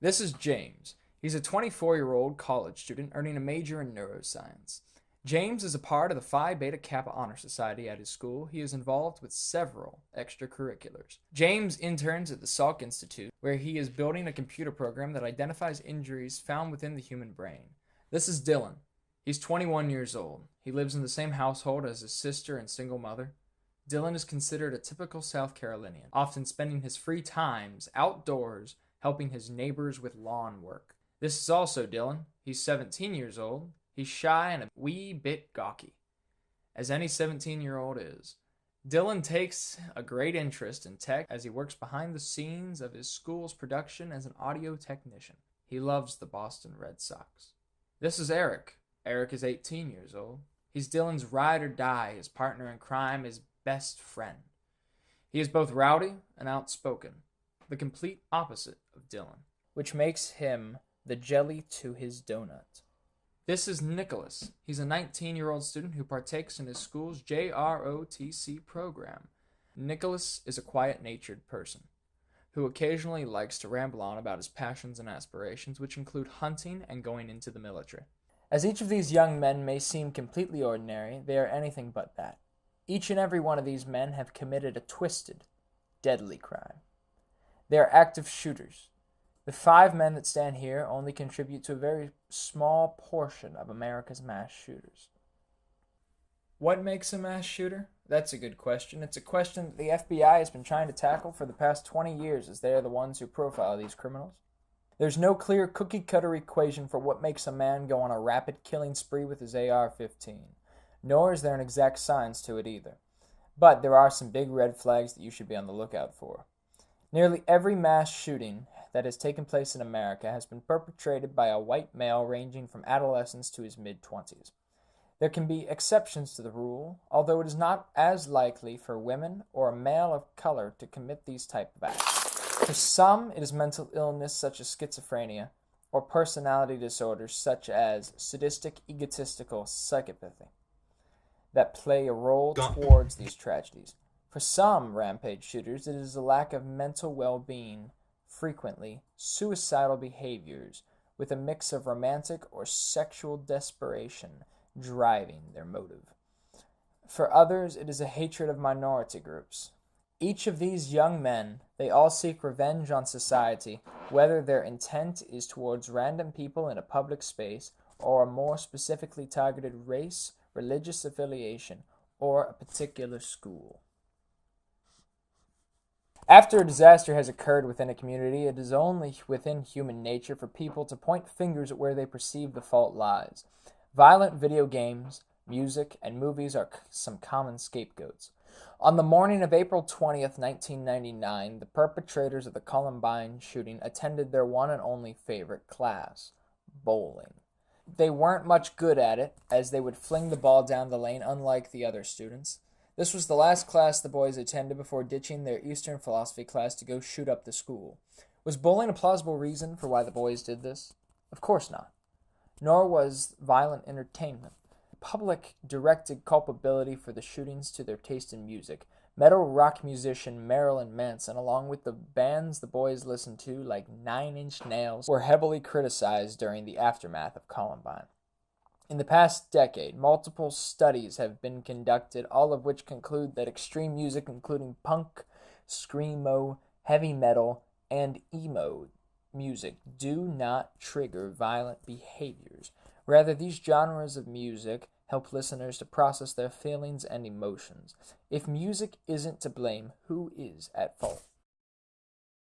This is James. He's a 24-year-old college student earning a major in neuroscience. James is a part of the Phi Beta Kappa Honor Society at his school. He is involved with several extracurriculars. James interns at the Salk Institute, where he is building a computer program that identifies injuries found within the human brain. This is Dylan. He's 21 years old. He lives in the same household as his sister and single mother. Dylan is considered a typical South Carolinian, often spending his free times outdoors helping his neighbors with lawn work. This is also Dylan. He's 17 years old. He's shy and a wee bit gawky, as any 17-year-old is. Dylan takes a great interest in tech as he works behind the scenes of his school's production as an audio technician. He loves the Boston Red Sox. This is Eric. Eric is 18 years old. He's Dylan's ride or die, his partner in crime, his best friend. He is both rowdy and outspoken, the complete opposite of Dylan, which makes him the jelly to his donut. This is Nicholas. He's a 19-year-old student who partakes in his school's JROTC program. Nicholas is a quiet-natured person who occasionally likes to ramble on about his passions and aspirations, which include hunting and going into the military. As each of these young men may seem completely ordinary, they are anything but that. Each and every one of these men have committed a twisted, deadly crime. They are active shooters. The 5 men that stand here only contribute to a very small portion of America's mass shooters. What makes a mass shooter? That's a good question. It's a question that the FBI has been trying to tackle for the past 20 years, as they are the ones who profile these criminals. There's no clear cookie-cutter equation for what makes a man go on a rapid killing spree with his AR-15, nor is there an exact science to it either. But there are some big red flags that you should be on the lookout for. Nearly every mass shooting that has taken place in America has been perpetrated by a white male ranging from adolescence to his mid-20s. There can be exceptions to the rule, although it is not as likely for women or a male of color to commit these type of acts. For some, it is mental illness such as schizophrenia, or personality disorders such as sadistic egotistical psychopathy that play a role towards these tragedies. For some rampage shooters, it is a lack of mental well-being, frequently suicidal behaviors, with a mix of romantic or sexual desperation driving their motive. For others, it is a hatred of minority groups. Each of these young men, they all seek revenge on society, whether their intent is towards random people in a public space or a more specifically targeted race, religious affiliation, or a particular school. After a disaster has occurred within a community, it is only within human nature for people to point fingers at where they perceive the fault lies. Violent video games, music, and movies are some common scapegoats. On the morning of April 20th, 1999, the perpetrators of the Columbine shooting attended their one and only favorite class, bowling. They weren't much good at it, as they would fling the ball down the lane unlike the other students. This was the last class the boys attended before ditching their Eastern philosophy class to go shoot up the school. Was bowling a plausible reason for why the boys did this? Of course not. Nor was violent entertainment. Public directed culpability for the shootings to their taste in music. Metal rock musician Marilyn Manson, along with the bands the boys listened to, like 9 Inch Nails, were heavily criticized during the aftermath of Columbine. In the past decade, multiple studies have been conducted, all of which conclude that extreme music, including punk, screamo, heavy metal, and emo music, do not trigger violent behaviors. Rather, these genres of music help listeners to process their feelings and emotions. If music isn't to blame, who is at fault?